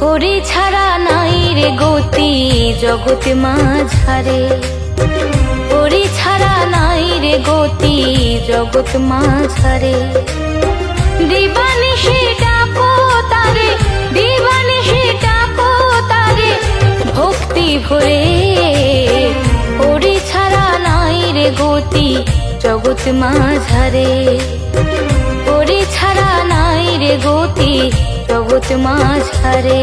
হরি ছাড়া নাই রে গতি জগৎ মাঝারে, হরি ছাড়া নাই রে গতি জগৎ মাঝারে। দিবানিশি ডাকো তারে, দিবানিশি ডাকো তারে ভক্তি ভরে, হরি ছাড়া নাই রে গতি জগৎ মাঝারে, হরি ছাড়া নাই রে গতি জগৎ মাঝারে।